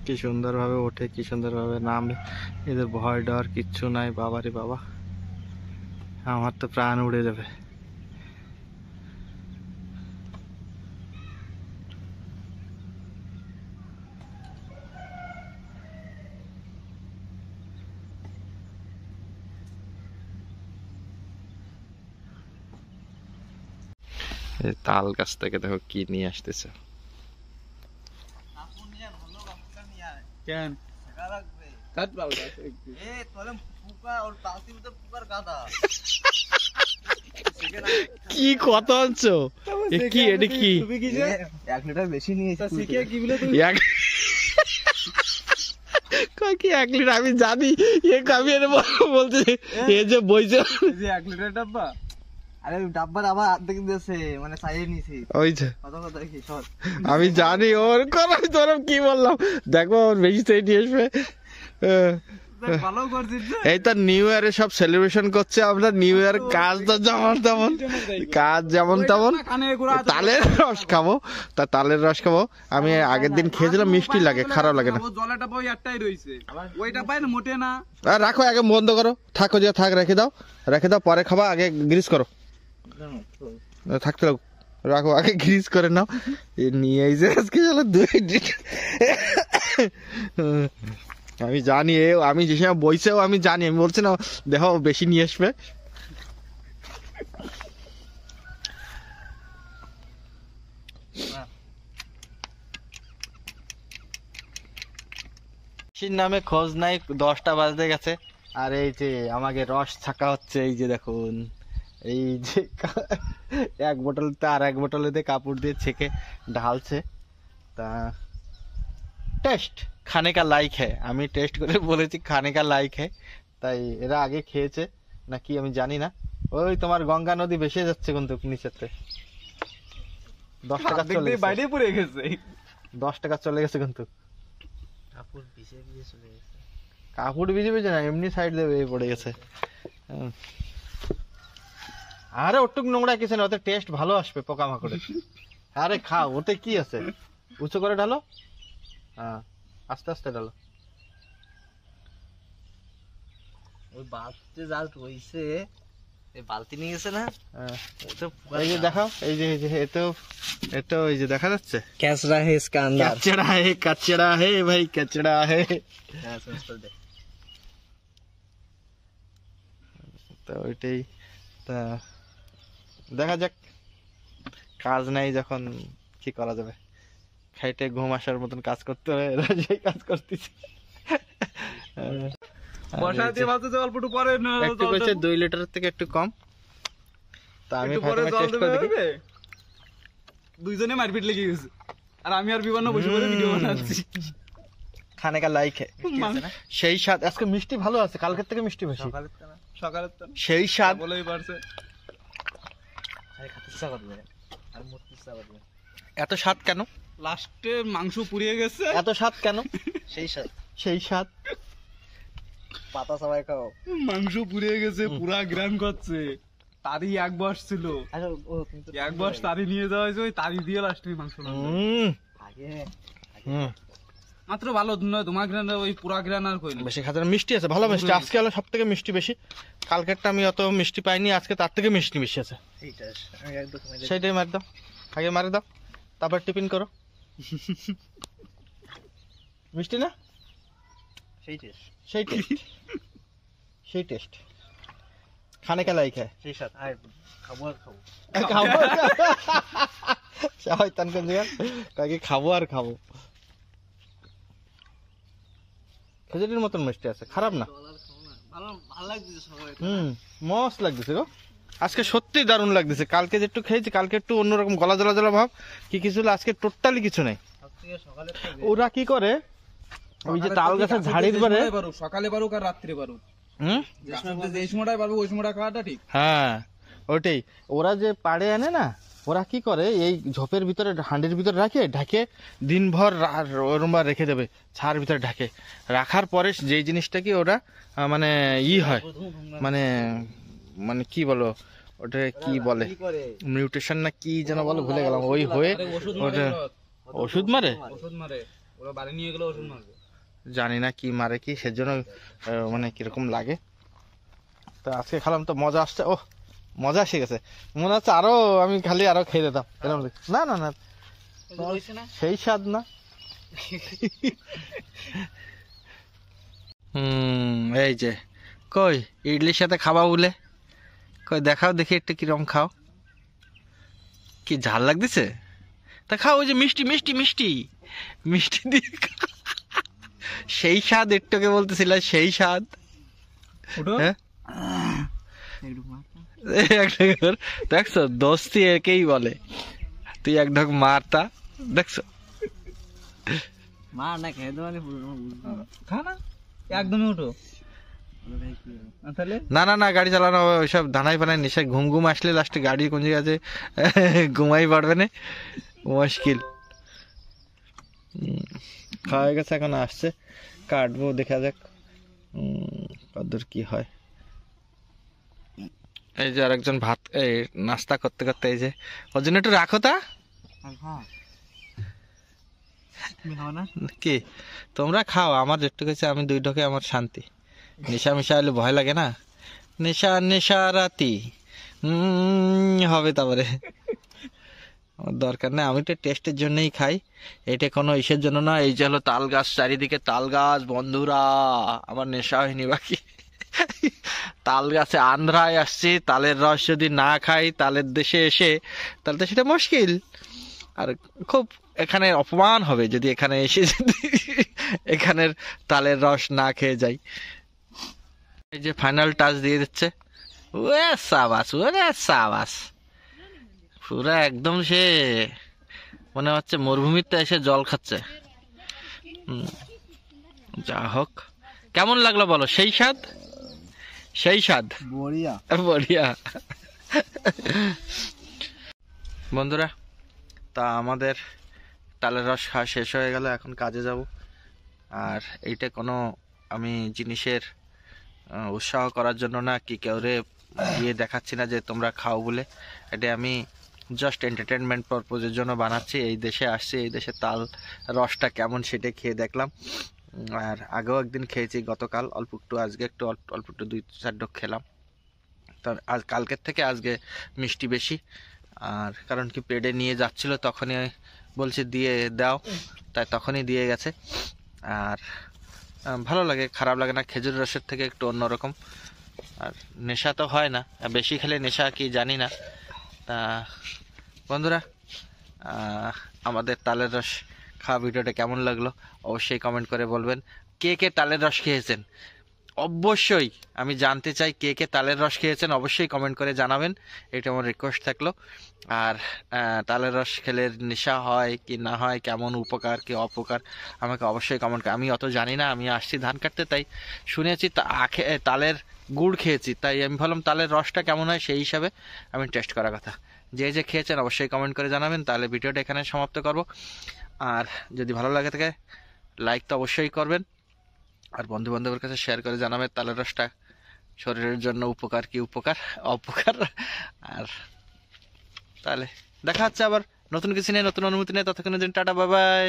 কি সুন্দর ভাবে ওঠে, কি সুন্দর ভাবে নামে, এদের ভয় ডর কিচ্ছু নাই। বাবারে বাবা, আমার তো প্রাণ উড়ে যাবে। তাল গাছ থেকে দেখো কি নিয়ে আসতেছে। কি কথা আনছো? কি এটা কি? 1 লিটার বেশি নিয়েছি। কি 1 লিটার? আমি জানি আমি বলতে এ যে বইছে 1 লিটার ডাব্বা। আরে ডাব্বার আবার অর্ধেক দিয়েছে, মানে চাইয়ে নিয়েছি। ওই যে কথা কথা কি সর। আমি জানি ওর কথা, তোর কি বললাম দেখো, ওর বেশি চাই নিয়ে আসবে। ভালো করছিস। এই তো নিউ ইয়ারে সব সেলিব্রেশন করছে আমরা। নিউ ইয়ার কাজ তো যেমন তেমন, কাজ যেমন তেমন। তালের রস খাবো, তা তালের রস খাবো। আমি আগের দিন খেয়েছিলাম, মিষ্টি লাগে, খারাপ লাগে না। জলাটা পাই একটাই রইছে, ওইটা পাই না মোটে না। আর রাখো, আগে বন্ধ করো, থাকো যে থাক, রেখে দাও, রেখে দাও, পরে খাবা। আগে গ্রিস করো, থাকতে রাখো, আগে গ্রিস করে নাও। নিয়ে আইছে আজকে আমি জানি, আমি যে সময় বইছেও আমি জানি, আমি বলছি না দেখো বেশি নিয়ে আসবে। নামে খোঁজ নাই, 10টা বাজতে গেছে। আর এই যে আমাকে রস ছাকা হচ্ছে, এই যে দেখুন, এই যে 1 বোতলতে আর 1 বোতলেতে কাপড় দিয়ে ছেঁকে ঢালছে। তা টেস্ট খানে কা লাইক হ্যাঁ, আমি টেস্ট করে বলেছি খানে কা লাইক হ্যাঁ। তাই এরা আগে খেয়েছে নাকি আমি জানি না। ওই তোমার গঙ্গা নদী ভেসে যাচ্ছে কিন্তু নিচেতে। 10 টাকা চলে গেছে, বাইরে পড়ে গেছে। 10 টাকা চলে গেছে কিন্তু। কাপড় ভিজে ভিজে চলে গেছে। কাপড় ভিজে ভিজে না, এমনি সাইড দিয়ে পড়ে গেছে। আরে ওটুক নোংরা কিছু না, ওতে টেস্ট ভালো আসবে পোকামাকড়ে। আরে খাও, ওতে কি আছে? উঁচু করে ঢালো, হ্যাঁ আস্তে আস্তে ঢালো। ওই বালতি জাল রইছে, এই বালতি নিয়ে গেছে না। এই যে দেখাও, এই যে এতো এই যে দেখা যাচ্ছে, कैचड़ा है इसका अंदर। कचड़ा है भाई, कचड़ा है। তো ওইটাই, তা দেখা যাক, কাজ নাই যখন কি করা যাবে। খাইতে ঘুম আসার মতন কাজ করতে হবে, এরা সেই কাজ করতেছে। বর্ষা দিয়ে ভাবতে অল্প একটু পরে একটু কইছে 2 লিটারের থেকে একটু কম। তা আমি টেস্ট করে দেখি। দুইজনে মারপিট লেগে গেছে, আর আমি আর বিমান বসে বসে ভিডিও বানাচ্ছি। খানে কা লাইক হ্যাঁ, সেই স্বাদ। আজকে মিষ্টি ভালো আছে, কালকের থেকে মিষ্টি বেশি। সকালের তো সেই স্বাদ বলেই পারছে। আরে খেতে ইচ্ছা করবে, আর মরতে ইচ্ছা করবে। এত স্বাদ কেন? লাস্টে মাংস পুড়িয়ে গেছে। এত স্বাদ কেন? সেই স্বাদ, সেই স্বাদ। পাতা সবাই খাও। মাংস পুড়িয়ে গেছে, পুরা গ্রাম করছে। তারই 1 বস ছিল, 1 বস তারই নিয়ে যাওয়া হয়েছে, ওই তারই দিয়ে লাস্টে মাংস মাত্র। ভালো নয় তোমার গ্রান, ওই পুরা গ্রান আর কই বেশি খাতে মিষ্টি আছে, ভালো মিষ্টি। আজকে হলো সব থেকে মিষ্টি বেশি, কালকেরটা আমি অত মিষ্টি পাইনি, আজকে তার থেকে মিষ্টি বেশি আছে। সেইটাই মার দাও, আগে মারে দাও, তারপর টিফিন করো। মিষ্টি না? সেই টেস্ট, সেই টেস্ট, সেই টেস্ট। খানে কা লাইক হ্যাঁ, সেই স্বাদ। আর খাবো আর খাবো, খাবো শয়তান কোন জায়গা, কাকে খাবো আর খাবো। খেজুরের মতন মিষ্টি আছে, খারাপ না। ভালো লাগছে সবাই। মস্ত লাগতেছে গো আজকে, সত্যি দারুণ লাগতেছে। কালকে যেটু খেয়েছি, কালকে একটু অন্যরকম গলা জ্বালা জ্বালা ভাব কি কিছু, আজকে টোটালি কিছু নেই। ওরা কি করে, ওই যে তাল গাছের ঝাড়ির পরে সকালে পারুক আর রাত্রে পারুক, যে সময়টাই পারবো ওই সময়টা খাওয়াটা ঠিক। হ্যাঁ ওটাই, ওরা যে পাড়ে আনে না, ওরা কি করে এই ঝোপের ভিতরে হাঁডির ভিতরে রাখে, ঢাকে দিনভর ওরম রেখে দেবে ছাড়ের ভিতরে ঢাকে রাখার পরে যেই জিনিসটা কি ওরা মানে হয়, মানে মানে কি বলো ওটা কি বলে, মিউটেশন না কি যেন বলো, ভুলে গেলাম। ওই হয়ে ওটা ওষুধ মারে, ওরা বাড়ি নিয়ে গেলে ওষুধ মারবে। জানি না কি মারে কি, সেজন্য মানে কিরকম লাগে। তো আজকে খেলাম তো মজা আসছে, ও মজা এসে গেছে, মনে হচ্ছে আরো আমি খালি আরো খেয়ে দিতাম এরকম লাগে। না না না, সেই স্বাদ না। এই যে কই ইডলির সাথে খাওয়া বলে, কই দেখাও দেখি একটু কিরকম খাও, কি ঝাল লাগতেছে? তা খাও, ওই যে মিষ্টি মিষ্টি মিষ্টি মিষ্টি দিয়ে খাও। সেই স্বাদ একটুকে বলতেছিল, সেই স্বাদ। হ্যাঁ দেখছো দোস্তি একেই বলে, তুই এক ঢোক মারতা, দেখছো? মার না খেয়ে দেওয়া খা না, একদমই উঠো। তাহলে না না না, গাড়ি চালানো ওইসব ধানাই ফানাই নেশায় ঘুম ঘুম আসলে লাস্টে গাড়ি কোন জায়গায় আছে ঘুমাই পারবে না, মুশকিল। খাওয়া গেছে, এখন আসছে, কাটবো, দেখা যাক কতদূর কি হয়। এই যে আরেকজন ভাত এই নাস্তা করতে করতে, এই যে ওর জন্য একটু রাখো তা কি, তোমরা খাও, আমার যেটুকু হয়েছে আমি 2 ঢোকে আমার শান্তি। নেশা মিশা হলে ভয় লাগে না, নেশা নেশা রাতি হবে, তারপরে আমার দরকার নেই, আমি তো টেস্টের জন্যই খাই, এটা কোনো ইসের জন্য না। এই যে হলো তাল গাছ, চারিদিকে তাল গাছ বন্ধুরা, আমার নেশা হয়নি বাকি। তাল গাছে আন্ধ্রায় আসছি, তালের রস যদি না খাই তালের দেশে এসে, তাহলে তো সেটা মুশকিল। আর খুব এখানে অপমান হবে যদি এখানে এসে যদি এখানের তালের রস না খেয়ে যাই। এই যে ফাইনাল টাচ দিয়ে দিচ্ছে, ওরে সাবাস, ওরে সাবাস, পুরা একদম সে মনে হচ্ছে মরুভূমিতে এসে জল খাচ্ছে। যা হোক, কেমন লাগলো বলো? সেই স্বাদ, সেই স্বাদ, বড়িয়া বড়িয়া। বন্ধুরা, তা আমাদের তালের রস খাওয়া শেষ হয়ে গেল, এখন কাজে যাব। আর এইটা কোনো আমি জিনিসের উৎসাহ করার জন্য না, কি কেউরে গিয়ে দেখাচ্ছি না যে তোমরা খাও বলে, এটা আমি জাস্ট এন্টারটেনমেন্ট পারপোজের জন্য বানাচ্ছি। এই দেশে আসছি, এই দেশে তাল রসটা কেমন সেটা খেয়ে দেখলাম। আর আগেও একদিন খেয়েছি, গতকাল অল্প একটু, আজকে একটু অল্প একটু 2-4 ঢোক খেলাম। তো আজ কালকের থেকে আজকে মিষ্টি বেশি। আর কারণ কি পেটে নিয়ে যাচ্ছিল, তখনই বলছে দিয়ে দাও, তাই তখনই দিয়ে গেছে। আর ভালো লাগে, খারাপ লাগে না, খেজুর রসের থেকে একটু অন্যরকম। আর নেশা তো হয় না, বেশি খেলে নেশা কি জানি না। তা বন্ধুরা, আমাদের তালের রস খাওয়া ভিডিওটা কেমন লাগলো অবশ্যই কমেন্ট করে বলবেন। কে কে তালের রস খেয়েছেন অবশ্যই আমি জানতে চাই, কে কে তালের রস খেয়েছেন অবশ্যই কমেন্ট করে জানাবেন, এটা আমার রিকোয়েস্ট থাকলো। আর তালের রস খেলে নেশা হয় কি না হয়, কেমন উপকার কি অপকার, আমাকে অবশ্যই কমেন্ট করে। আমি অত জানি না, আমি আসছি ধান কাটতে, তাই শুনেছি তালের গুড় খেয়েছি, তাই আমি ভাবলাম তালের রসটা কেমন হয় সেই হিসাবে আমি টেস্ট করার কথা। যে যে খেয়েছেন অবশ্যই কমেন্ট করে জানাবেন। তাহলে ভিডিওটা এখানে সমাপ্ত করব। আর যদি ভালো লাগে থাকে লাইক তো অবশ্যই করবেন, আর বন্ধু বান্ধবের কাছে শেয়ার করে জানাবেন তালের রসটা শরীরের জন্য উপকার কি উপকার অপকার। আর তাহলে দেখা হচ্ছে আবার নতুন কিছু নিয়ে, নতুন অনুমতি নিয়ে, ততক্ষণের জন্য টাটা, বাই বাই।